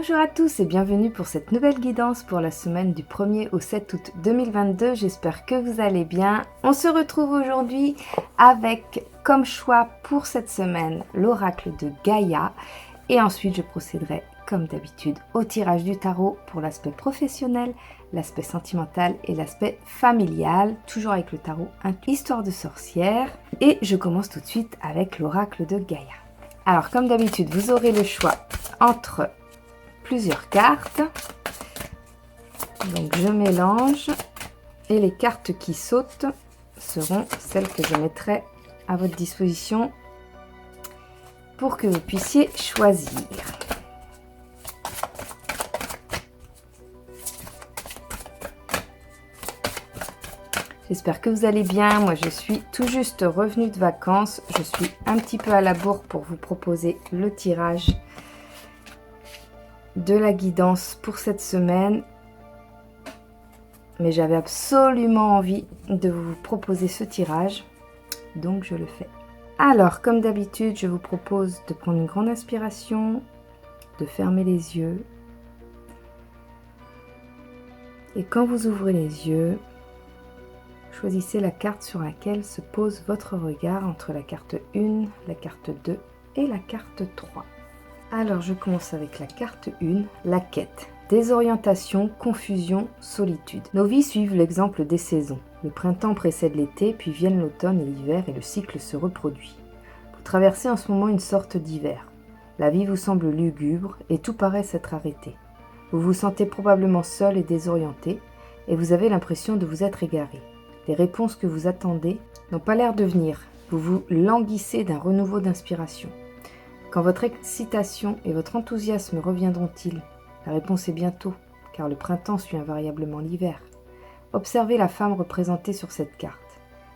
Bonjour à tous et bienvenue pour cette nouvelle guidance pour la semaine du 1er au 7 août 2022. J'espère que vous allez bien. On se retrouve aujourd'hui avec comme choix pour cette semaine l'oracle de Gaïa. Et ensuite je procéderai comme d'habitude au tirage du tarot pour l'aspect professionnel, l'aspect sentimental et l'aspect familial. Toujours avec le tarot Histoire de sorcière. Et je commence tout de suite avec l'oracle de Gaïa. Alors comme d'habitude vous aurez le choix entre plusieurs cartes, donc je mélange et les cartes qui sautent seront celles que je mettrai à votre disposition pour que vous puissiez choisir. J'espère que vous allez bien. Moi je suis tout juste revenue de vacances, je suis un petit peu à la bourre pour vous proposer le tirage de la guidance pour cette semaine, mais j'avais absolument envie de vous proposer ce tirage, donc je le fais. Alors comme d'habitude je vous propose de prendre une grande inspiration, de fermer les yeux, et quand vous ouvrez les yeux, choisissez la carte sur laquelle se pose votre regard entre la carte 1, la carte 2 et la carte 3. Alors je commence avec la carte 1, la quête. Désorientation, confusion, solitude. Nos vies suivent l'exemple des saisons. Le printemps précède l'été, puis viennent l'automne et l'hiver et le cycle se reproduit. Vous traversez en ce moment une sorte d'hiver. La vie vous semble lugubre et tout paraît s'être arrêté. Vous vous sentez probablement seul et désorienté et vous avez l'impression de vous être égaré. Les réponses que vous attendez n'ont pas l'air de venir. Vous vous languissez d'un renouveau d'inspiration. Quand votre excitation et votre enthousiasme reviendront-ils? La réponse est bientôt, car le printemps suit invariablement l'hiver. Observez la femme représentée sur cette carte,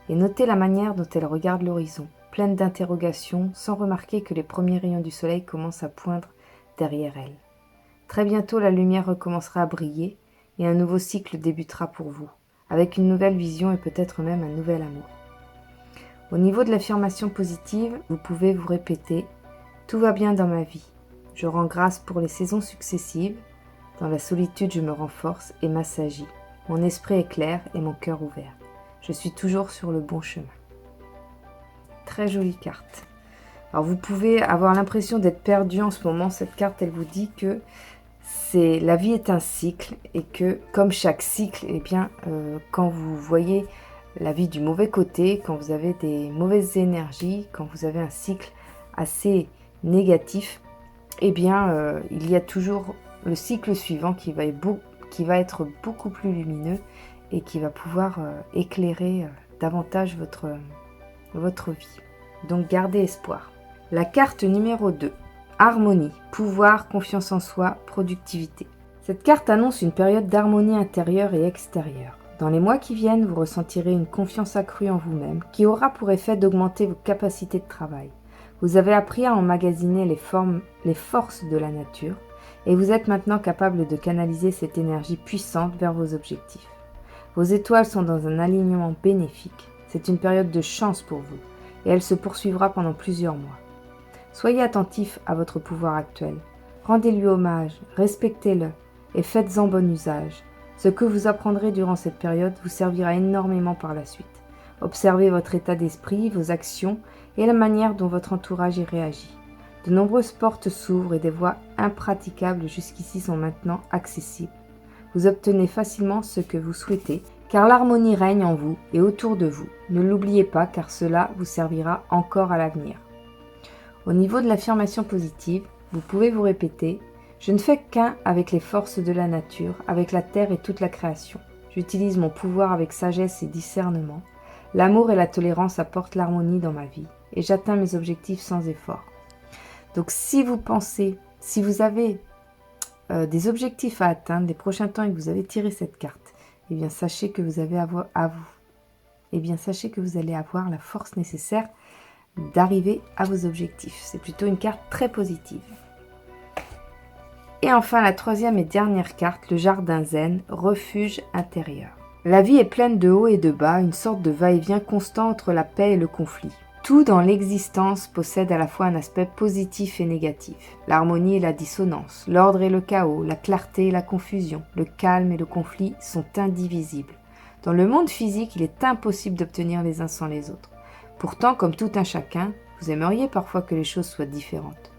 et notez la manière dont elle regarde l'horizon, pleine d'interrogations, sans remarquer que les premiers rayons du soleil commencent à poindre derrière elle. Très bientôt, la lumière recommencera à briller, et un nouveau cycle débutera pour vous, avec une nouvelle vision et peut-être même un nouvel amour. Au niveau de l'affirmation positive, vous pouvez vous répéter: tout va bien dans ma vie. Je rends grâce pour les saisons successives. Dans la solitude, je me renforce et m'assagis. Mon esprit est clair et mon cœur ouvert. Je suis toujours sur le bon chemin. Très jolie carte. Alors vous pouvez avoir l'impression d'être perdu en ce moment. Cette carte, elle vous dit que la vie est un cycle et que comme chaque cycle, quand vous voyez la vie du mauvais côté, quand vous avez des mauvaises énergies, quand vous avez un cycle assez négatif, il y a toujours le cycle suivant qui va être beaucoup plus lumineux et qui va pouvoir éclairer davantage votre vie. Donc gardez espoir. La carte numéro 2, harmonie, pouvoir, confiance en soi, productivité. Cette carte annonce une période d'harmonie intérieure et extérieure. Dans les mois qui viennent, vous ressentirez une confiance accrue en vous-même qui aura pour effet d'augmenter vos capacités de travail. Vous avez appris à emmagasiner les forces de la nature et vous êtes maintenant capable de canaliser cette énergie puissante vers vos objectifs. Vos étoiles sont dans un alignement bénéfique. C'est une période de chance pour vous et elle se poursuivra pendant plusieurs mois. Soyez attentif à votre pouvoir actuel. Rendez-lui hommage, respectez-le et faites-en bon usage. Ce que vous apprendrez durant cette période vous servira énormément par la suite. Observez votre état d'esprit, vos actions et la manière dont votre entourage y réagit. De nombreuses portes s'ouvrent et des voies impraticables jusqu'ici sont maintenant accessibles. Vous obtenez facilement ce que vous souhaitez, car l'harmonie règne en vous et autour de vous. Ne l'oubliez pas, car cela vous servira encore à l'avenir. Au niveau de l'affirmation positive, vous pouvez vous répéter: je ne fais qu'un avec les forces de la nature, avec la terre et toute la création. J'utilise mon pouvoir avec sagesse et discernement. L'amour et la tolérance apportent l'harmonie dans ma vie et j'atteins mes objectifs sans effort. Donc si vous avez des objectifs à atteindre les prochains temps et que vous avez tiré cette carte, sachez que vous allez avoir la force nécessaire d'arriver à vos objectifs. C'est plutôt une carte très positive. Et enfin la troisième et dernière carte, le jardin zen, refuge intérieur. La vie est pleine de hauts et de bas, une sorte de va-et-vient constant entre la paix et le conflit. Tout dans l'existence possède à la fois un aspect positif et négatif. L'harmonie et la dissonance, l'ordre et le chaos, la clarté et la confusion, le calme et le conflit sont indivisibles. Dans le monde physique, il est impossible d'obtenir les uns sans les autres. Pourtant, comme tout un chacun, vous aimeriez parfois que les choses soient différentes.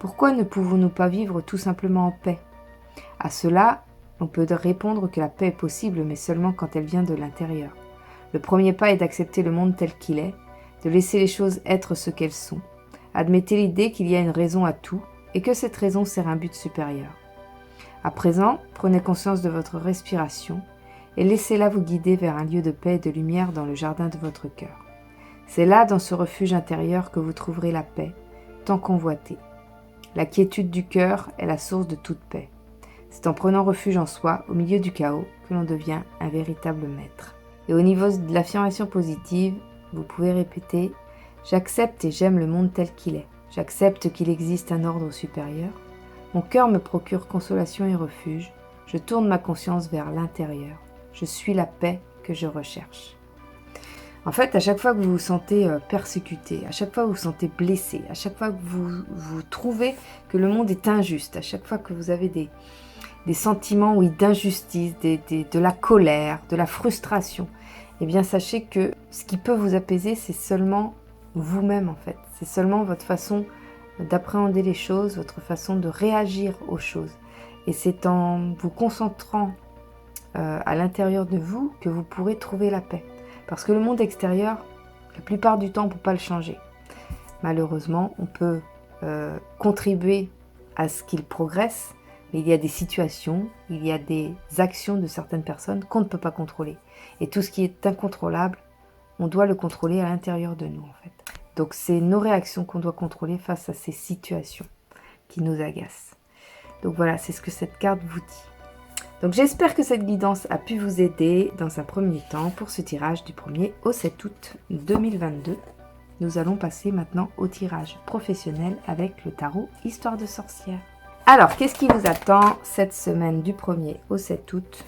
Pourquoi ne pouvons-nous pas vivre tout simplement en paix ? À cela, on peut répondre que la paix est possible, mais seulement quand elle vient de l'intérieur. Le premier pas est d'accepter le monde tel qu'il est, de laisser les choses être ce qu'elles sont. Admettez l'idée qu'il y a une raison à tout et que cette raison sert un but supérieur. À présent, prenez conscience de votre respiration et laissez-la vous guider vers un lieu de paix et de lumière dans le jardin de votre cœur. C'est là, dans ce refuge intérieur, que vous trouverez la paix, tant convoitée. La quiétude du cœur est la source de toute paix. C'est en prenant refuge en soi, au milieu du chaos, que l'on devient un véritable maître. Et au niveau de l'affirmation positive, vous pouvez répéter « J'accepte et j'aime le monde tel qu'il est. J'accepte qu'il existe un ordre supérieur. Mon cœur me procure consolation et refuge. Je tourne ma conscience vers l'intérieur. Je suis la paix que je recherche. » En fait, à chaque fois que vous vous sentez persécuté, à chaque fois que vous vous sentez blessé, à chaque fois que vous trouvez que le monde est injuste, à chaque fois que vous avez des sentiments d'injustice, de la colère, de la frustration, eh bien sachez que ce qui peut vous apaiser, c'est seulement vous-même en fait. C'est seulement votre façon d'appréhender les choses, votre façon de réagir aux choses. Et c'est en vous concentrant à l'intérieur de vous que vous pourrez trouver la paix. Parce que le monde extérieur, la plupart du temps, on ne peut pas le changer. Malheureusement, on peut contribuer à ce qu'il progresse, mais il y a des situations, il y a des actions de certaines personnes qu'on ne peut pas contrôler. Et tout ce qui est incontrôlable, on doit le contrôler à l'intérieur de nous, en fait. Donc, c'est nos réactions qu'on doit contrôler face à ces situations qui nous agacent. Donc voilà, c'est ce que cette carte vous dit. Donc, j'espère que cette guidance a pu vous aider dans un premier temps pour ce tirage du 1er au 7 août 2022. Nous allons passer maintenant au tirage professionnel avec le tarot Histoire de sorcière. Alors, qu'est-ce qui vous attend cette semaine du 1er au 7 août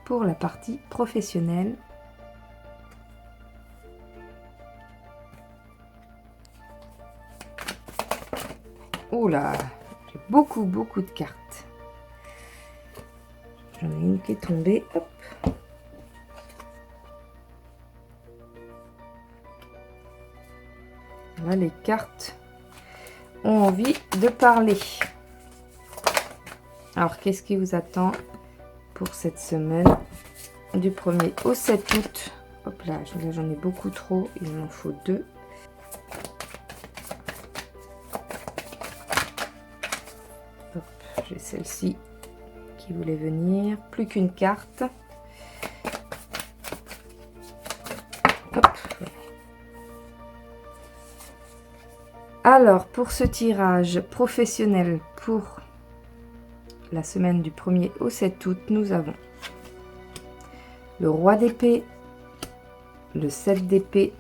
pour la partie professionnelle ? Oh là, j'ai beaucoup de cartes. J'en ai une qui est tombée. Hop. Là, les cartes ont envie de parler. Alors, qu'est-ce qui vous attend pour cette semaine du 1er au 7 août? Hop là, j'en ai beaucoup trop, il m'en faut 2. Hop, j'ai celle-ci qui voulait venir. Plus qu'une carte. Hop. Alors, pour ce tirage professionnel pour la semaine du 1er au 7 août, nous avons le roi d'épée, le 7 d'épée,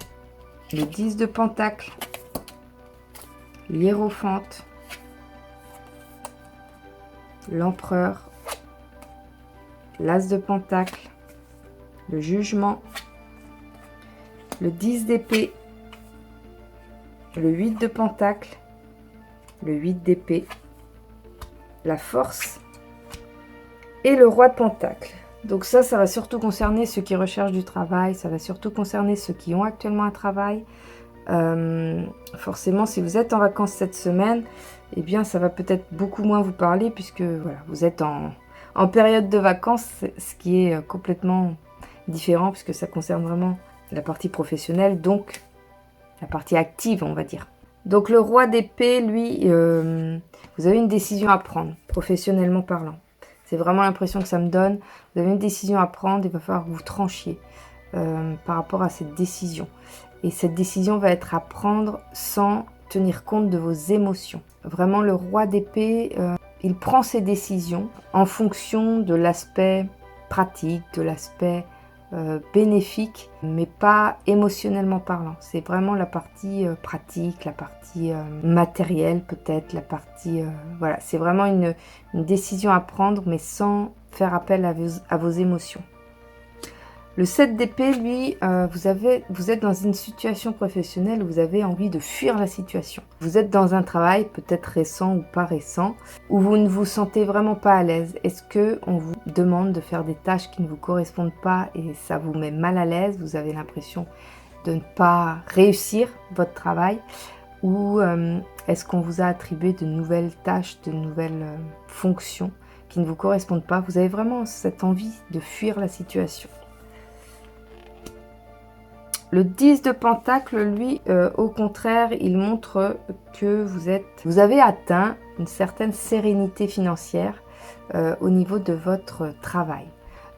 le 10 de pentacle, l'hiérophante, l'empereur, l'as de pentacle, le jugement, le 10 d'épée, le 8 de pentacle, le 8 d'épée, la force et le roi de pentacle. Donc ça va surtout concerner ceux qui recherchent du travail, ça va surtout concerner ceux qui ont actuellement un travail. Forcément, si vous êtes en vacances cette semaine, eh bien ça va peut-être beaucoup moins vous parler puisque voilà, vous êtes en période de vacances, ce qui est complètement différent puisque ça concerne vraiment la partie professionnelle, donc la partie active, on va dire. Donc le roi d'épée, lui, vous avez une décision à prendre, professionnellement parlant. C'est vraiment l'impression que ça me donne. Vous avez une décision à prendre, il va falloir que vous tranchiez par rapport à cette décision. Et cette décision va être à prendre sans tenir compte de vos émotions. Vraiment, le roi d'épée, il prend ses décisions en fonction de l'aspect pratique, de l'aspect bénéfique, mais pas émotionnellement parlant. C'est vraiment la partie pratique, la partie matérielle peut-être, la partie... voilà, c'est vraiment une décision à prendre, mais sans faire appel à vos émotions. Le 7 d'épée, lui, vous êtes dans une situation professionnelle où vous avez envie de fuir la situation. Vous êtes dans un travail, peut-être récent ou pas récent, où vous ne vous sentez vraiment pas à l'aise. Est-ce qu'on vous demande de faire des tâches qui ne vous correspondent pas et ça vous met mal à l'aise? Vous avez l'impression de ne pas réussir votre travail? Ou est-ce qu'on vous a attribué de nouvelles tâches, de nouvelles fonctions qui ne vous correspondent pas? Vous avez vraiment cette envie de fuir la situation. Le 10 de Pentacle, lui, au contraire, il montre que vous avez atteint une certaine sérénité financière au niveau de votre travail.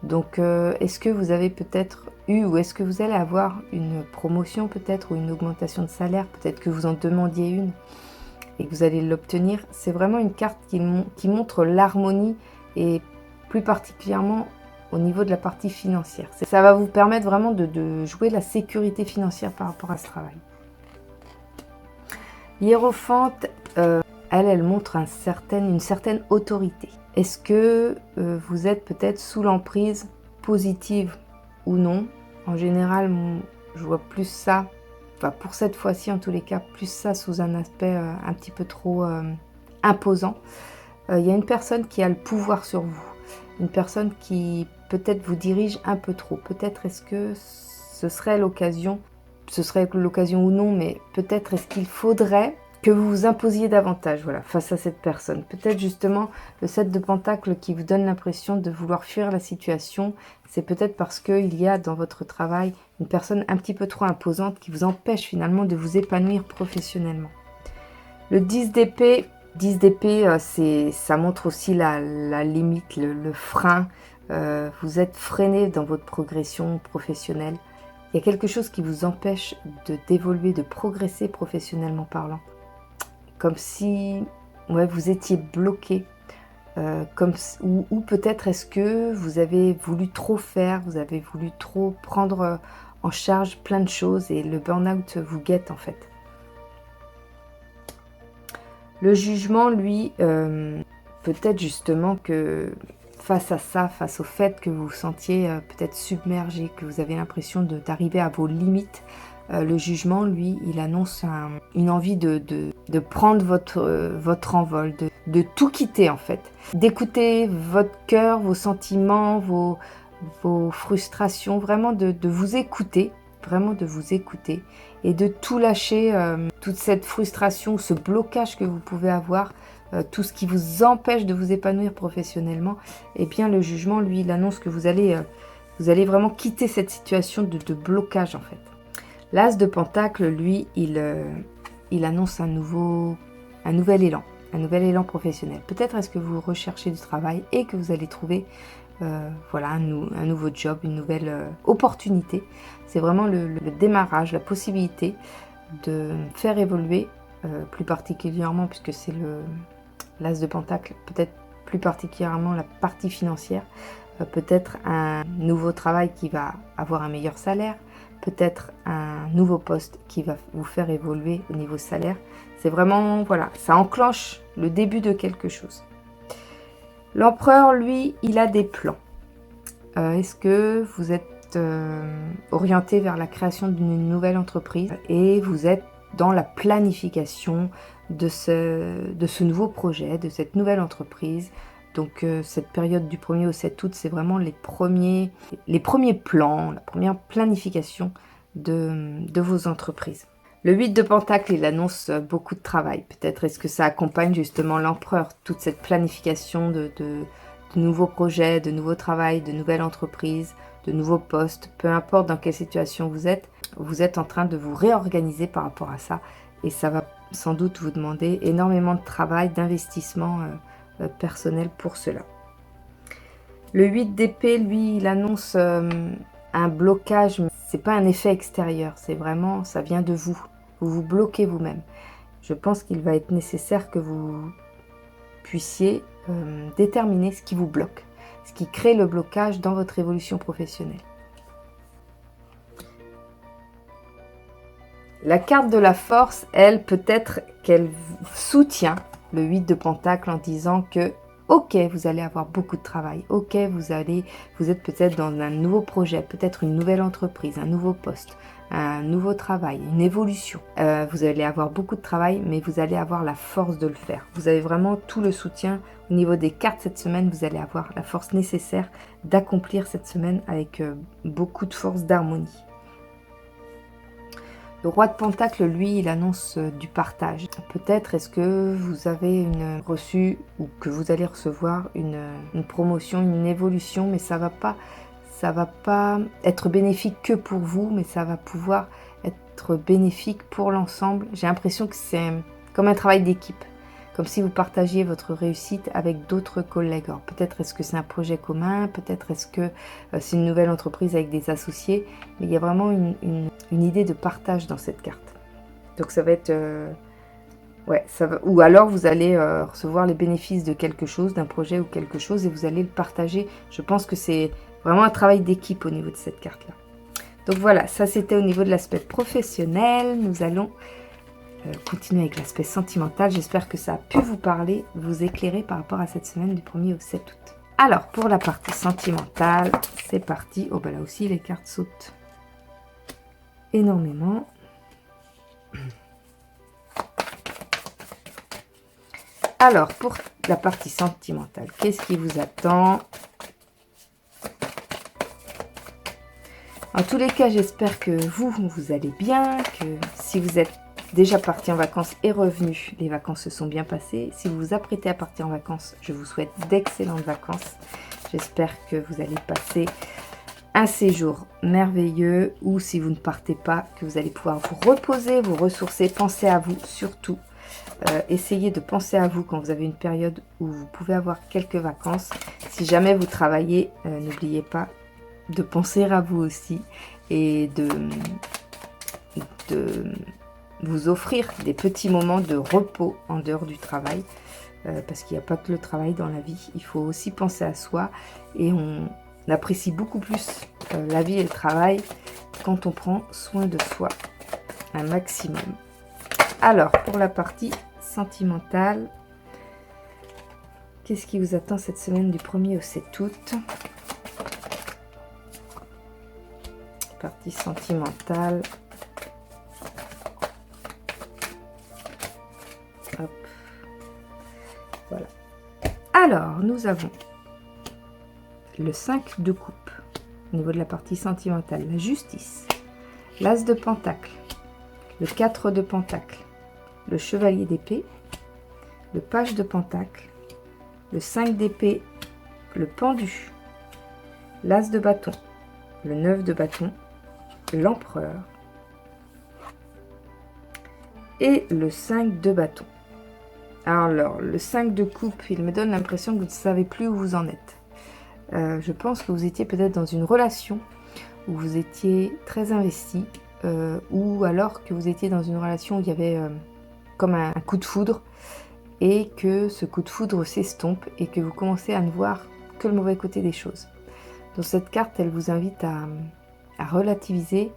Donc, est-ce que vous avez peut-être eu ou est-ce que vous allez avoir une promotion peut-être ou une augmentation de salaire? Peut-être que vous en demandiez une et que vous allez l'obtenir. C'est vraiment une carte qui montre l'harmonie et plus particulièrement au niveau de la partie financière. Ça va vous permettre vraiment de jouer la sécurité financière par rapport à ce travail. Hiérophante, elle montre une certaine autorité. Est-ce que vous êtes peut-être sous l'emprise positive ou non? En général, je vois plus ça, enfin pour cette fois-ci en tous les cas, plus ça sous un aspect un petit peu trop imposant. Il y a une personne qui a le pouvoir sur vous. Une personne qui peut-être vous dirige un peu trop. Peut-être est-ce que ce serait l'occasion ou non, mais peut-être est-ce qu'il faudrait que vous vous imposiez davantage face à cette personne. Peut-être justement le 7 de Pentacle qui vous donne l'impression de vouloir fuir la situation, c'est peut-être parce qu'il y a dans votre travail une personne un petit peu trop imposante qui vous empêche finalement de vous épanouir professionnellement. Le 10 d'épée, ça montre aussi la limite, le frein. Vous êtes freiné dans votre progression professionnelle. Il y a quelque chose qui vous empêche d'évoluer, de progresser professionnellement parlant. Comme si vous étiez bloqué. Ou peut-être est-ce que vous avez voulu trop faire, vous avez voulu trop prendre en charge plein de choses et le burn-out vous guette en fait. Le jugement, lui, peut-être justement que face à ça, face au fait que vous vous sentiez peut-être submergé, que vous avez l'impression d'arriver à vos limites, le jugement, lui, il annonce une envie de prendre votre envol, de tout quitter en fait. D'écouter votre cœur, vos sentiments, vos frustrations, vraiment de vous écouter. Vraiment de vous écouter et de tout lâcher, toute cette frustration, ce blocage que vous pouvez avoir, tout ce qui vous empêche de vous épanouir professionnellement. Et bien le jugement, lui, il annonce que vous allez vraiment quitter cette situation de blocage en fait. L'As de Pentacle, lui, il annonce un nouvel élan professionnel. Peut-être est-ce que vous recherchez du travail et que vous allez trouver un nouveau job, une nouvelle opportunité. C'est vraiment le démarrage, la possibilité de faire évoluer, plus particulièrement puisque c'est l'As de Pentacle, peut-être plus particulièrement la partie financière, peut-être un nouveau travail qui va avoir un meilleur salaire, peut-être un nouveau poste qui va vous faire évoluer au niveau salaire. C'est vraiment, ça enclenche le début de quelque chose. L'empereur, lui, il a des plans. Est-ce que vous êtes orienté vers la création d'une nouvelle entreprise et vous êtes dans la planification de ce nouveau projet, de cette nouvelle entreprise? Donc cette période du 1er au 7 août, c'est vraiment les premiers plans, la première planification de vos entreprises. Le 8 de Pentacle, il annonce beaucoup de travail. Peut-être est-ce que ça accompagne justement l'empereur, toute cette planification de nouveaux projets, de nouveaux travails, de nouvelles entreprises, de nouveaux postes. Peu importe dans quelle situation vous êtes en train de vous réorganiser par rapport à ça. Et ça va sans doute vous demander énormément de travail, d'investissement personnel pour cela. Le 8 d'épée, lui, il annonce un blocage, mais c'est pas un effet extérieur, c'est vraiment, ça vient de vous. Vous vous bloquez vous-même. Je pense qu'il va être nécessaire que vous puissiez déterminer ce qui vous bloque, ce qui crée le blocage dans votre évolution professionnelle. La carte de la force, elle, peut-être qu'elle soutient le 8 de Pentacle en disant que, Ok, vous allez avoir beaucoup de travail. Ok, vous êtes peut-être dans un nouveau projet, peut-être une nouvelle entreprise, un nouveau poste, un nouveau travail, une évolution. Vous allez avoir beaucoup de travail, mais vous allez avoir la force de le faire. Vous avez vraiment tout le soutien au niveau des cartes cette semaine. Vous allez avoir la force nécessaire d'accomplir cette semaine avec beaucoup de force, d'harmonie. Le roi de Pentacle, lui, il annonce du partage. Peut-être est-ce que vous avez reçu ou que vous allez recevoir une promotion, une évolution, mais ça va pas être bénéfique que pour vous, mais ça va pouvoir être bénéfique pour l'ensemble. J'ai l'impression que c'est comme un travail d'équipe, comme si vous partagiez votre réussite avec d'autres collègues. Alors peut-être est-ce que c'est un projet commun, peut-être est-ce que c'est une nouvelle entreprise avec des associés, mais il y a vraiment une idée de partage dans cette carte. Donc ça va être... ou alors vous allez recevoir les bénéfices de quelque chose, d'un projet ou quelque chose, et vous allez le partager. Je pense que c'est vraiment un travail d'équipe au niveau de cette carte-là. Donc voilà, ça c'était au niveau de l'aspect professionnel. Nous allons continuer avec l'aspect sentimental. J'espère que ça a pu vous parler, vous éclairer par rapport à cette semaine du 1er au 7 août. Alors, pour la partie sentimentale, c'est parti. Oh, bah là aussi, les cartes sautent énormément. Alors, pour la partie sentimentale, qu'est-ce qui vous attend? En tous les cas, j'espère que vous allez bien, que si vous êtes déjà parti en vacances et revenu, les vacances se sont bien passées. Si vous vous apprêtez à partir en vacances, je vous souhaite d'excellentes vacances. J'espère que vous allez passer un séjour merveilleux, ou si vous ne partez pas, que vous allez pouvoir vous reposer, vous ressourcer, penser à vous surtout. Essayez de penser à vous quand vous avez une période où vous pouvez avoir quelques vacances. Si jamais vous travaillez, n'oubliez pas de penser à vous aussi et de vous offrir des petits moments de repos en dehors du travail, parce qu'il n'y a pas que le travail dans la vie, il faut aussi penser à soi, et on apprécie beaucoup plus la vie et le travail quand on prend soin de soi un maximum. Alors, pour la partie sentimentale, qu'est-ce qui vous attend cette semaine du 1er au 7 août? Partie sentimentale. Hop. Voilà. Alors, nous avons le 5 de coupe au niveau de la partie sentimentale, la justice, l'as de pentacle, le 4 de pentacle, le chevalier d'épée, le page de pentacle, le 5 d'épée, le pendu, l'as de bâton, le 9 de bâton, l'empereur et le 5 de bâton. Alors, le 5 de coupe, il me donne l'impression que vous ne savez plus où vous en êtes. Je pense que vous étiez peut-être dans une relation où vous étiez très investi, ou alors que vous étiez dans une relation où il y avait comme un coup de foudre, et que ce coup de foudre s'estompe et que vous commencez à ne voir que le mauvais côté des choses. Donc cette carte, elle vous invite à relativiser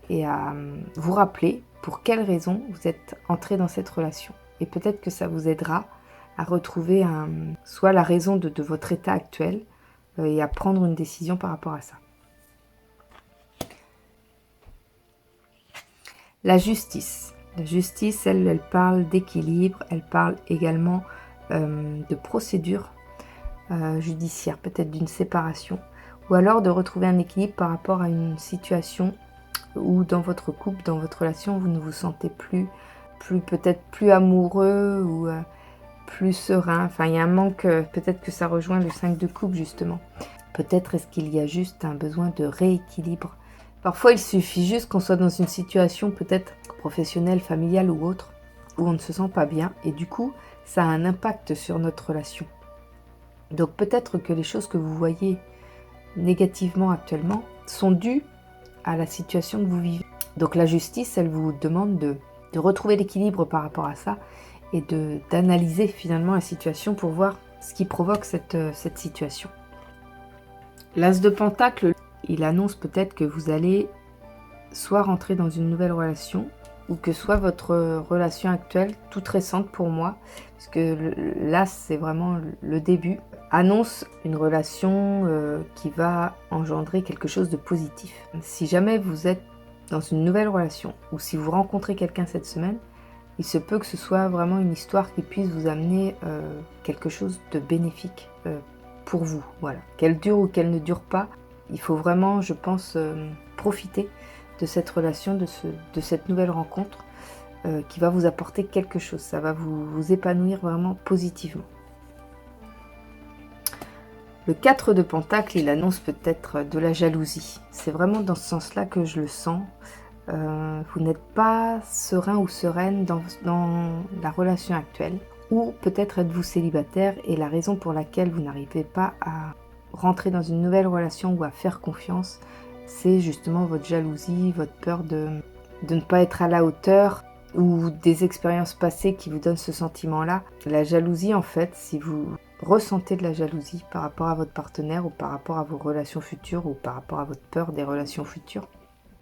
et à vous rappeler pour quelles raisons vous êtes entré dans cette relation. Et peut-être que ça vous aidera à retrouver soit la raison de votre état actuel, et à prendre une décision par rapport à ça. La justice. La justice, elle parle d'équilibre, elle parle également de procédure judiciaire, peut-être d'une séparation, ou alors de retrouver un équilibre par rapport à une situation où dans votre couple, dans votre relation, vous ne vous sentez peut-être plus amoureux ou plus serein. Enfin, il y a un manque, peut-être que ça rejoint le 5 de coupe justement. Peut-être est-ce qu'il y a juste un besoin de rééquilibre. Parfois, il suffit juste qu'on soit dans une situation peut-être professionnelle, familiale ou autre, où on ne se sent pas bien, et du coup, ça a un impact sur notre relation. Donc peut-être que les choses que vous voyez négativement actuellement sont dues à la situation que vous vivez. Donc la justice, elle vous demande de retrouver l'équilibre par rapport à ça, et d'analyser finalement la situation pour voir ce qui provoque cette situation. L'as de pentacle, il annonce peut-être que vous allez soit rentrer dans une nouvelle relation, ou que soit votre relation actuelle, toute récente pour moi, parce que là c'est vraiment le début, annonce une relation qui va engendrer quelque chose de positif. Si jamais vous êtes dans une nouvelle relation, ou si vous rencontrez quelqu'un cette semaine, il se peut que ce soit vraiment une histoire qui puisse vous amener quelque chose de bénéfique pour vous. Voilà. Qu'elle dure ou qu'elle ne dure pas, il faut vraiment, je pense, profiter de cette relation, de cette nouvelle rencontre qui va vous apporter quelque chose. Ça va vous épanouir vraiment positivement. Le 4 de Pentacle, il annonce peut-être de la jalousie. C'est vraiment dans ce sens-là que je le sens. Vous n'êtes pas serein ou sereine dans la relation actuelle. Ou peut-être êtes-vous célibataire et la raison pour laquelle vous n'arrivez pas à rentrer dans une nouvelle relation ou à faire confiance, c'est justement votre jalousie, votre peur de ne pas être à la hauteur ou des expériences passées qui vous donnent ce sentiment-là. La jalousie, en fait, si vous ressentez de la jalousie par rapport à votre partenaire ou par rapport à vos relations futures ou par rapport à votre peur des relations futures,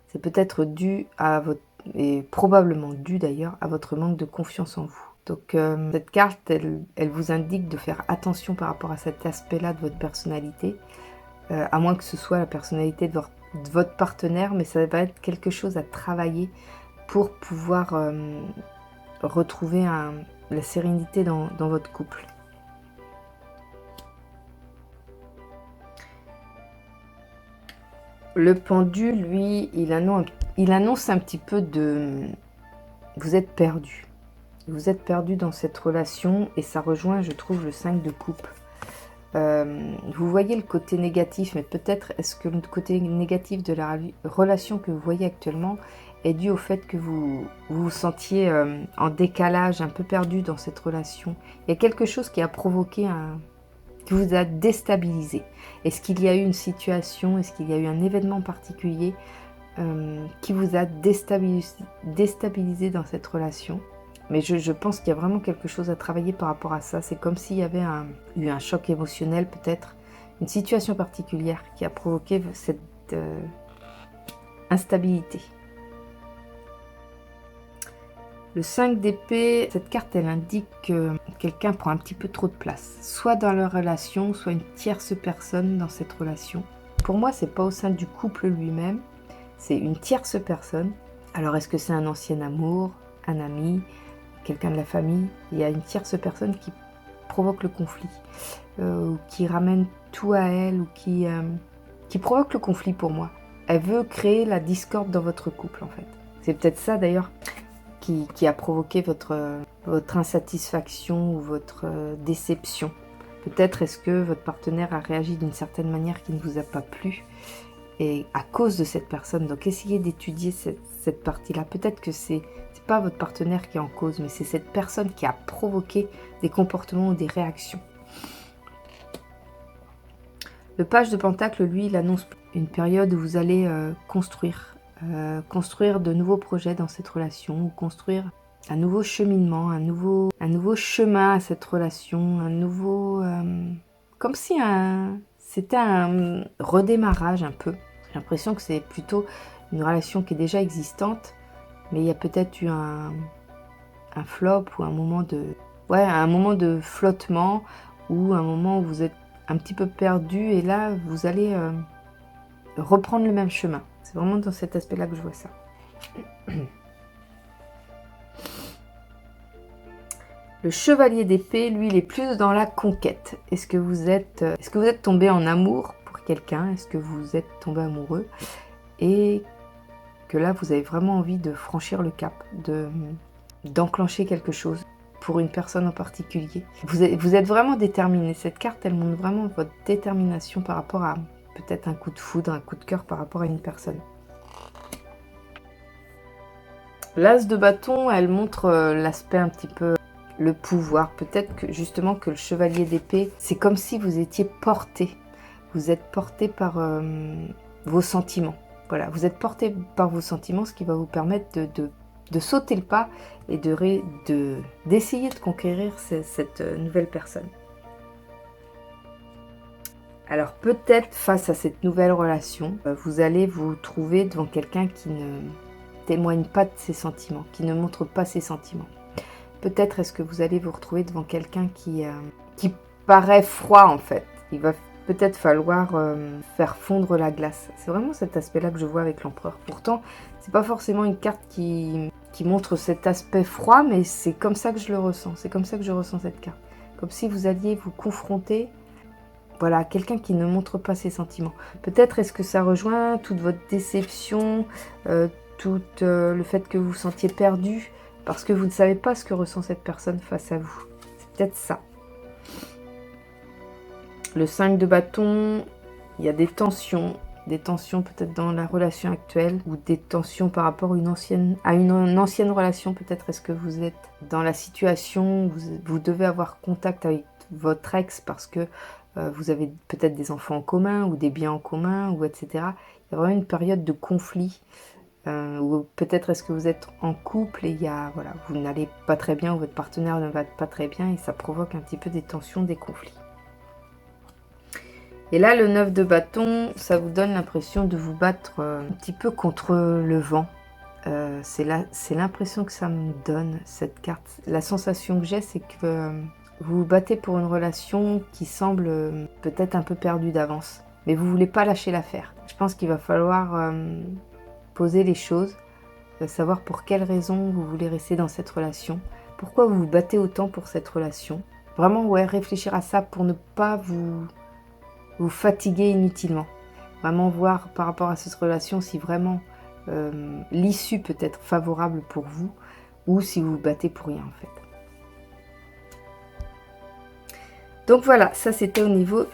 c'est peut-être dû à votre, et probablement dû d'ailleurs, à votre manque de confiance en vous. Donc cette carte, elle vous indique de faire attention par rapport à cet aspect-là de votre personnalité, à moins que ce soit la personnalité de votre partenaire, mais ça va être quelque chose à travailler pour pouvoir retrouver la sérénité dans votre couple. Le pendu, lui, il annonce un petit peu de... Vous êtes perdu. Vous êtes perdu dans cette relation et ça rejoint, je trouve, le 5 de coupe. Vous voyez le côté négatif, mais peut-être est-ce que le côté négatif de la relation que vous voyez actuellement est dû au fait que vous vous sentiez en décalage, un peu perdu dans cette relation. Il y a quelque chose qui a provoqué qui vous a déstabilisé. Est-ce qu'il y a eu une situation, est-ce qu'il y a eu un événement particulier qui vous a déstabilisé dans cette relation? Mais je pense qu'il y a vraiment quelque chose à travailler par rapport à ça. C'est comme s'il y avait eu un choc émotionnel peut-être, une situation particulière qui a provoqué cette instabilité. Le 5 d'épée, cette carte, elle indique que quelqu'un prend un petit peu trop de place. Soit dans leur relation, soit une tierce personne dans cette relation. Pour moi, c'est pas au sein du couple lui-même, c'est une tierce personne. Alors, est-ce que c'est un ancien amour, un ami, quelqu'un de la famille? Il y a une tierce personne qui provoque le conflit, ou qui ramène tout à elle, ou qui provoque le conflit pour moi. Elle veut créer la discorde dans votre couple, en fait. C'est peut-être ça, d'ailleurs, qui a provoqué votre insatisfaction ou votre déception. Peut-être est-ce que votre partenaire a réagi d'une certaine manière qui ne vous a pas plu et à cause de cette personne. Donc essayez d'étudier cette partie-là. Peut-être que c'est pas votre partenaire qui est en cause, mais c'est cette personne qui a provoqué des comportements ou des réactions. Le page de Pentacle, lui, il annonce une période où vous allez construire de nouveaux projets dans cette relation, ou construire un nouveau cheminement, un nouveau chemin à cette relation, un nouveau... comme si c'était un redémarrage un peu. J'ai l'impression que c'est plutôt une relation qui est déjà existante, mais il y a peut-être eu un flop ou un moment de flottement, ou un moment où vous êtes un petit peu perdu, et là, vous allez reprendre le même chemin. C'est vraiment dans cet aspect-là que je vois ça. Le chevalier d'épée, lui, il est plus dans la conquête. Est-ce que vous êtes tombé en amour pour quelqu'un? Est-ce que vous êtes tombé amoureux? Et que là, vous avez vraiment envie de franchir le cap, d'enclencher quelque chose pour une personne en particulier. Vous êtes vraiment déterminé. Cette carte, elle montre vraiment votre détermination par rapport à peut-être un coup de foudre, un coup de cœur par rapport à une personne. L'as de bâton, elle montre l'aspect un petit peu, le pouvoir. Peut-être que justement que le chevalier d'épée, c'est comme si vous étiez porté. Vous êtes porté par vos sentiments. Voilà, vous êtes porté par vos sentiments, ce qui va vous permettre de sauter le pas et d'essayer de conquérir cette nouvelle personne. Alors peut-être face à cette nouvelle relation, vous allez vous trouver devant quelqu'un témoigne pas de ses sentiments, qui ne montre pas ses sentiments. Peut-être est-ce que vous allez vous retrouver devant quelqu'un qui paraît froid en fait. Il va peut-être falloir faire fondre la glace. C'est vraiment cet aspect-là que je vois avec l'empereur. Pourtant, c'est pas forcément une carte qui montre cet aspect froid, mais c'est comme ça que je le ressens. C'est comme ça que je ressens cette carte. Comme si vous alliez vous confronter, voilà, à quelqu'un qui ne montre pas ses sentiments. Peut-être est-ce que ça rejoint toute votre déception, tout le fait que vous vous sentiez perdu, parce que vous ne savez pas ce que ressent cette personne face à vous. C'est peut-être ça. Le 5 de bâton, il y a des tensions peut-être dans la relation actuelle, ou des tensions par rapport à une ancienne relation. Peut-être est-ce que vous êtes dans la situation où vous devez avoir contact avec votre ex parce que vous avez peut-être des enfants en commun, ou des biens en commun, ou etc. Il y a vraiment une période de conflit. Ou peut-être est-ce que vous êtes en couple et voilà, vous n'allez pas très bien, ou votre partenaire ne va pas très bien, et ça provoque un petit peu des tensions, des conflits. Et là, le 9 de bâton, ça vous donne l'impression de vous battre un petit peu contre le vent. C'est l'impression que ça me donne, cette carte. La sensation que j'ai, c'est que vous vous battez pour une relation qui semble peut-être un peu perdue d'avance. Mais vous ne voulez pas lâcher l'affaire. Je pense qu'il va falloir poser les choses, savoir pour quelles raisons vous voulez rester dans cette relation. Pourquoi vous vous battez autant pour cette relation. Vraiment, ouais, réfléchir à ça pour ne pas vous fatiguer inutilement. Vraiment voir par rapport à cette relation si vraiment l'issue peut être favorable pour vous, ou si vous vous battez pour rien en fait. Donc voilà, ça c'était au niveau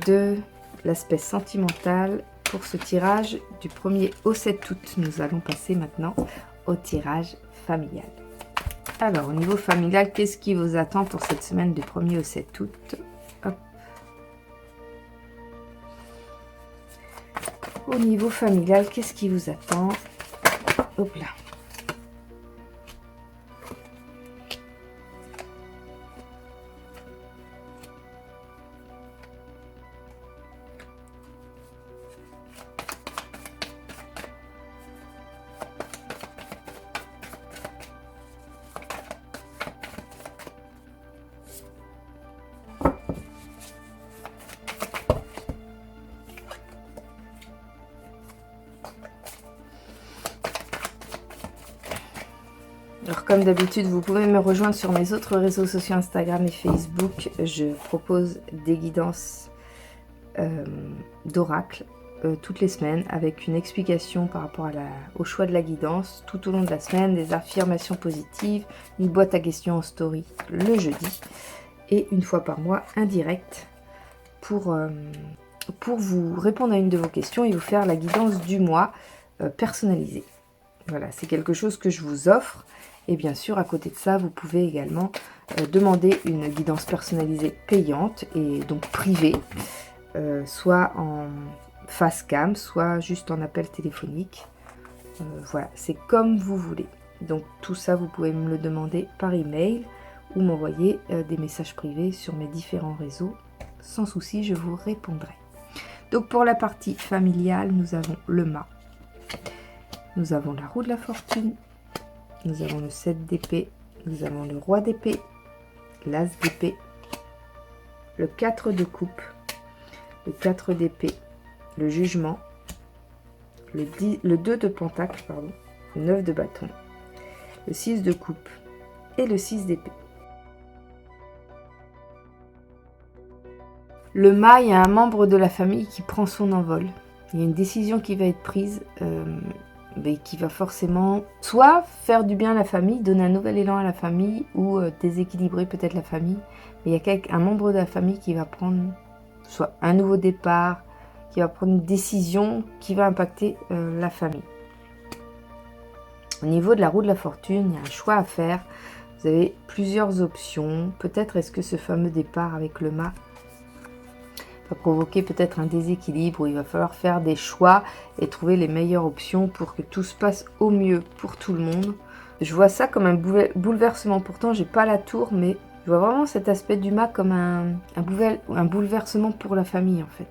de l'aspect sentimental pour ce tirage du 1er au 7 août. Nous allons passer maintenant au tirage familial. Alors au niveau familial, qu'est-ce qui vous attend pour cette semaine du 1er au 7 août? Hop. Au niveau familial, qu'est-ce qui vous attend? Hop là. Alors comme d'habitude, vous pouvez me rejoindre sur mes autres réseaux sociaux, Instagram et Facebook. Je propose des guidances d'oracle toutes les semaines, avec une explication par rapport au choix de la guidance tout au long de la semaine, des affirmations positives, une boîte à questions en story le jeudi, et une fois par mois un direct pour vous répondre à une de vos questions et vous faire la guidance du mois personnalisée. Voilà, c'est quelque chose que je vous offre. Et bien sûr, à côté de ça, vous pouvez également demander une guidance personnalisée payante et donc privée, soit en face cam, soit juste en appel téléphonique. Voilà, c'est comme vous voulez. Donc tout ça, vous pouvez me le demander par email ou m'envoyer des messages privés sur mes différents réseaux. Sans souci, je vous répondrai. Donc pour la partie familiale, nous avons le mât. Nous avons la roue de la fortune. Nous avons le 7 d'épée, nous avons le roi d'épée, l'as d'épée, le 4 de coupe, le 4 d'épée, le jugement, le 2 de pentacle, pardon, le 9 de bâton, le 6 de coupe et le 6 d'épée. Le mât, il y a un membre de la famille qui prend son envol. Il y a une décision qui va être prise mais qui va forcément soit faire du bien à la famille, donner un nouvel élan à la famille, ou déséquilibrer peut-être la famille. Mais il y a un membre de la famille qui va prendre soit un nouveau départ, qui va prendre une décision qui va impacter la famille. Au niveau de la roue de la fortune, il y a un choix à faire. Vous avez plusieurs options. Peut-être est-ce que ce fameux départ avec le mât va provoquer peut-être un déséquilibre où il va falloir faire des choix et trouver les meilleures options pour que tout se passe au mieux pour tout le monde. Je vois ça comme un bouleversement. Pourtant, j'ai pas la tour, mais je vois vraiment cet aspect du mât comme un bouleversement pour la famille en fait.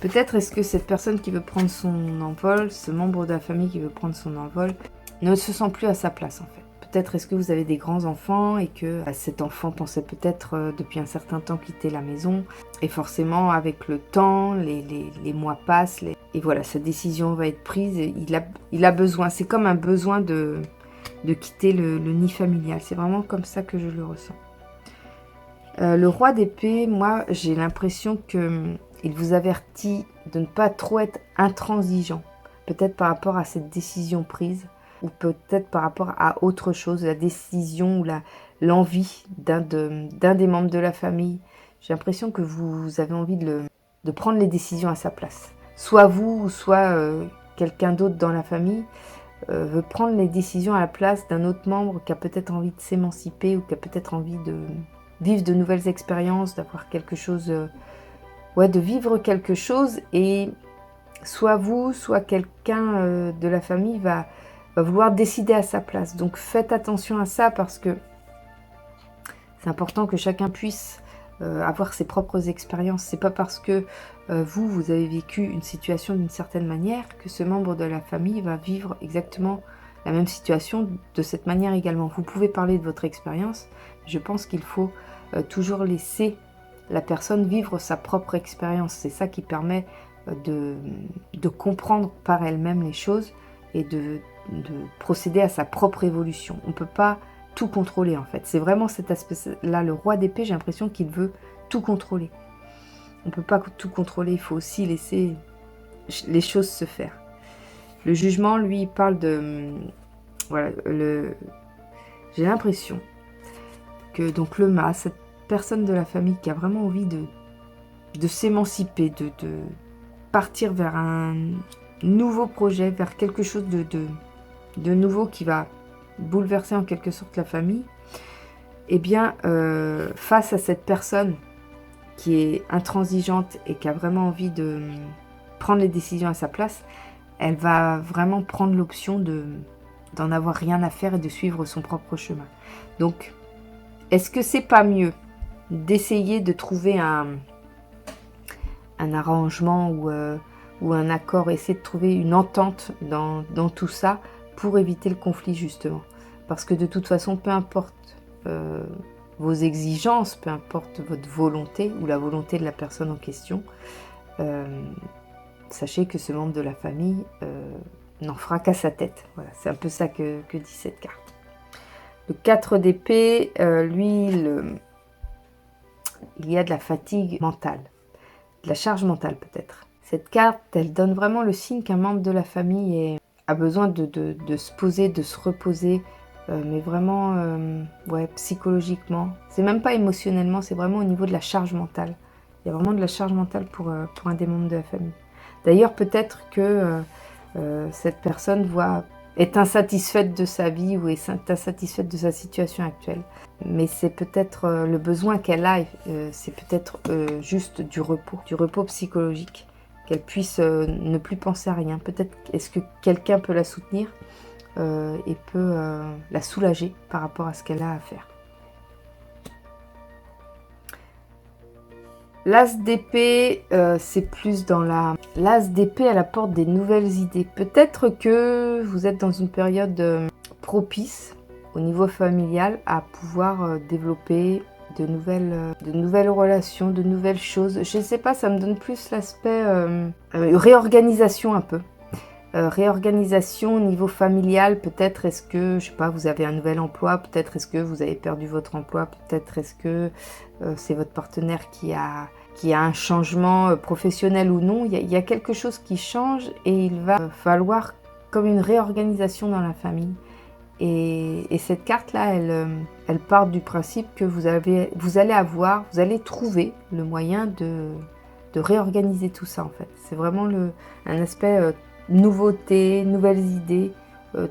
Peut-être est-ce que cette personne qui veut prendre son envol, ce membre de la famille qui veut prendre son envol, ne se sent plus à sa place en fait. Peut-être est-ce que vous avez des grands-enfants et que cet enfant pensait peut-être depuis un certain temps quitter la maison. Et forcément, avec le temps, les mois passent. Et voilà, sa décision va être prise. Et il a besoin, c'est comme un besoin de quitter le nid familial. C'est vraiment comme ça que je le ressens. Le roi d'épée, moi, j'ai l'impression qu'il vous avertit de ne pas trop être intransigeant. Peut-être par rapport à cette décision prise. Ou peut-être par rapport à autre chose, la décision ou l'envie d'un des membres de la famille. J'ai l'impression que vous avez envie de prendre les décisions à sa place. Soit vous, ou soit quelqu'un d'autre dans la famille veut prendre les décisions à la place d'un autre membre qui a peut-être envie de s'émanciper ou qui a peut-être envie de vivre de nouvelles expériences, d'avoir quelque chose, de vivre quelque chose. Et soit vous, soit quelqu'un de la famille va vouloir décider à sa place. Donc faites attention à ça parce que c'est important que chacun puisse avoir ses propres expériences. C'est pas parce que vous avez vécu une situation d'une certaine manière que ce membre de la famille va vivre exactement la même situation de cette manière également. Vous pouvez parler de votre expérience, je pense qu'il faut toujours laisser la personne vivre sa propre expérience. C'est ça qui permet de comprendre par elle-même les choses et de procéder à sa propre évolution. On ne peut pas tout contrôler en fait. C'est vraiment cet aspect-là, le roi d'épée, j'ai l'impression qu'il veut tout contrôler. On ne peut pas tout contrôler, il faut aussi laisser les choses se faire. Le jugement, lui, il parle de... Voilà, j'ai l'impression que donc le mât, cette personne de la famille qui a vraiment envie de s'émanciper, de partir vers un nouveau projet, vers quelque chose de nouveau qui va bouleverser en quelque sorte la famille, eh bien, face à cette personne qui est intransigeante et qui a vraiment envie de prendre les décisions à sa place, elle va vraiment prendre l'option d'en avoir rien à faire et de suivre son propre chemin. Donc, est-ce que c'est pas mieux d'essayer de trouver un arrangement ou un accord, essayer de trouver une entente dans tout ça pour éviter le conflit justement. Parce que de toute façon, peu importe vos exigences, peu importe votre volonté ou la volonté de la personne en question, sachez que ce membre de la famille n'en fera qu'à sa tête. Voilà, c'est un peu ça que dit cette carte. Le 4 d'épée, lui, il y a de la fatigue mentale, de la charge mentale peut-être. Cette carte, elle donne vraiment le signe qu'un membre de la famille a besoin de se poser, de se reposer, mais vraiment psychologiquement. C'est même pas émotionnellement, c'est vraiment au niveau de la charge mentale. Il y a vraiment de la charge mentale pour un des membres de la famille. D'ailleurs, peut-être que cette personne est insatisfaite de sa vie ou est insatisfaite de sa situation actuelle. Mais c'est peut-être le besoin qu'elle a, c'est peut-être juste du repos psychologique, qu'elle puisse ne plus penser à rien. Peut-être est-ce que quelqu'un peut la soutenir et peut la soulager par rapport à ce qu'elle a à faire. L'as d'épée, c'est plus dans l'as d'épée, elle apporte des nouvelles idées. Peut-être que vous êtes dans une période propice au niveau familial à pouvoir développer de nouvelles relations, de nouvelles choses. Je ne sais pas, ça me donne plus l'aspect réorganisation un peu. Réorganisation au niveau familial, peut-être est-ce que, je sais pas, vous avez un nouvel emploi, peut-être est-ce que vous avez perdu votre emploi, peut-être est-ce que c'est votre partenaire qui a un changement professionnel ou non. Il y a quelque chose qui change et il va falloir comme une réorganisation dans la famille. Et cette carte-là, elle part du principe que vous allez trouver le moyen de réorganiser tout ça en fait. C'est vraiment un aspect nouveauté, nouvelles idées,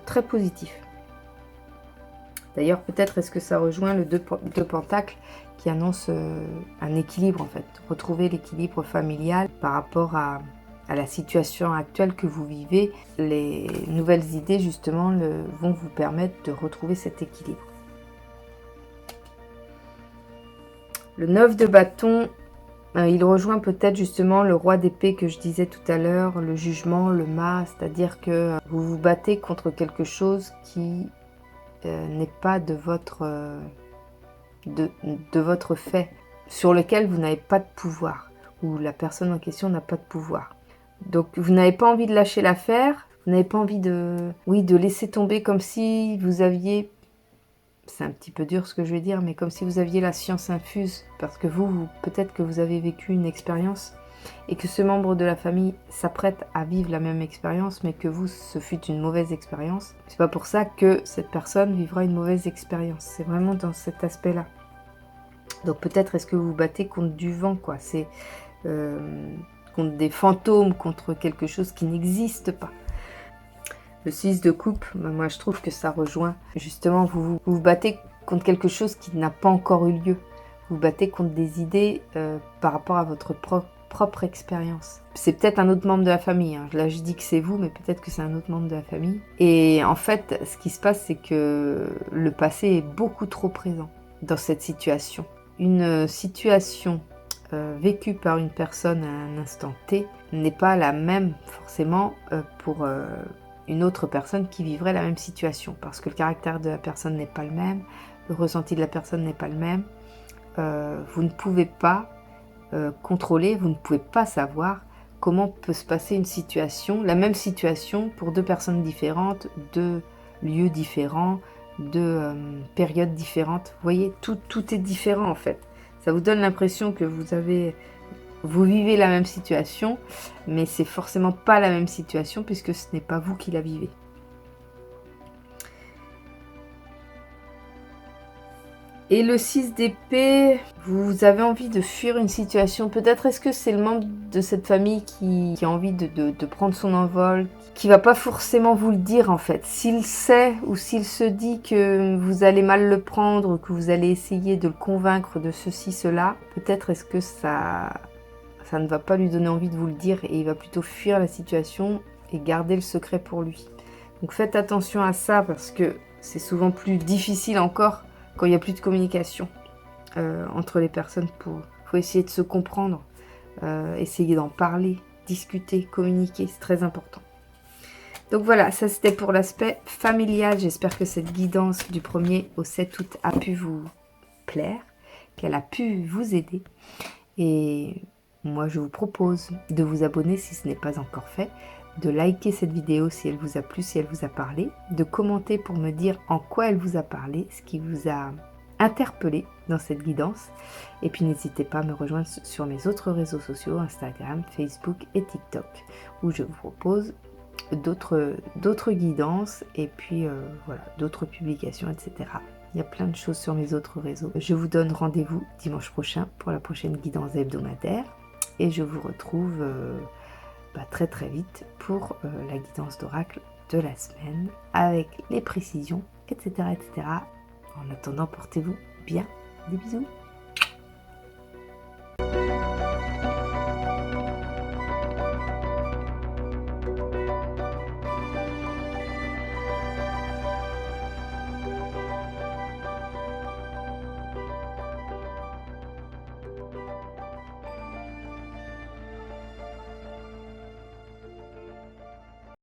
très positif. D'ailleurs, peut-être est-ce que ça rejoint le 2 pentacles qui annonce un équilibre en fait. Retrouver l'équilibre familial par rapport à la situation actuelle que vous vivez. Les nouvelles idées justement vont vous permettre de retrouver cet équilibre. Le 9 de bâton, Il rejoint peut-être justement le roi d'épée que je disais tout à l'heure, le jugement, le mât, c'est-à-dire que vous vous battez contre quelque chose qui n'est pas de votre fait, sur lequel vous n'avez pas de pouvoir, ou la personne en question n'a pas de pouvoir. Donc vous n'avez pas envie de lâcher l'affaire, vous n'avez pas envie de laisser tomber, comme si vous aviez, c'est un petit peu dur ce que je vais dire, mais comme si vous aviez la science infuse, parce que peut-être que vous avez vécu une expérience, et que ce membre de la famille s'apprête à vivre la même expérience, mais que vous, ce fut une mauvaise expérience. C'est pas pour ça que cette personne vivra une mauvaise expérience. C'est vraiment dans cet aspect-là. Donc peut-être est-ce que vous vous battez contre du vent, quoi. C'est contre des fantômes, contre quelque chose qui n'existe pas. Le 6 de coupe, moi je trouve que ça rejoint. Justement, vous vous battez contre quelque chose qui n'a pas encore eu lieu. Vous vous battez contre des idées par rapport à votre propre expérience. C'est peut-être un autre membre de la famille. Hein. Là, je dis que c'est vous, mais peut-être que c'est un autre membre de la famille. Et en fait, ce qui se passe, c'est que le passé est beaucoup trop présent dans cette situation. Une situation vécue par une personne à un instant T n'est pas la même forcément pour une autre personne qui vivrait la même situation, parce que le caractère de la personne n'est pas le même, le ressenti de la personne n'est pas le même. Vous ne pouvez pas contrôler, vous ne pouvez pas savoir comment peut se passer une situation, la même situation pour deux personnes différentes, deux lieux différents, deux périodes différentes. Vous voyez, tout est différent en fait. Ça vous donne l'impression que vous vivez la même situation, mais c'est forcément pas la même situation puisque ce n'est pas vous qui la vivez. Et le 6 d'épée, vous avez envie de fuir une situation. Peut-être est-ce que c'est le membre de cette famille qui a envie de prendre son envol, qui va pas forcément vous le dire en fait. S'il sait ou s'il se dit que vous allez mal le prendre, que vous allez essayer de le convaincre de ceci, cela, peut-être est-ce que ça ne va pas lui donner envie de vous le dire et il va plutôt fuir la situation et garder le secret pour lui. Donc faites attention à ça parce que c'est souvent plus difficile encore quand il n'y a plus de communication entre les personnes. Faut essayer de se comprendre, essayer d'en parler, discuter, communiquer, c'est très important. Donc voilà, ça c'était pour l'aspect familial. J'espère que cette guidance du 1er au 7 août a pu vous plaire, qu'elle a pu vous aider. Et moi je vous propose de vous abonner si ce n'est pas encore fait, de liker cette vidéo si elle vous a plu, si elle vous a parlé, de commenter pour me dire en quoi elle vous a parlé, ce qui vous a interpellé dans cette guidance. Et puis n'hésitez pas à me rejoindre sur mes autres réseaux sociaux, Instagram, Facebook et TikTok, où je vous propose d'autres guidances et puis voilà, d'autres publications, etc. Il y a plein de choses sur mes autres réseaux. Je vous donne rendez-vous dimanche prochain pour la prochaine guidance hebdomadaire et je vous retrouve très très vite pour la guidance d'oracle de la semaine avec les précisions, etc. etc. En attendant, portez-vous bien. Des bisous.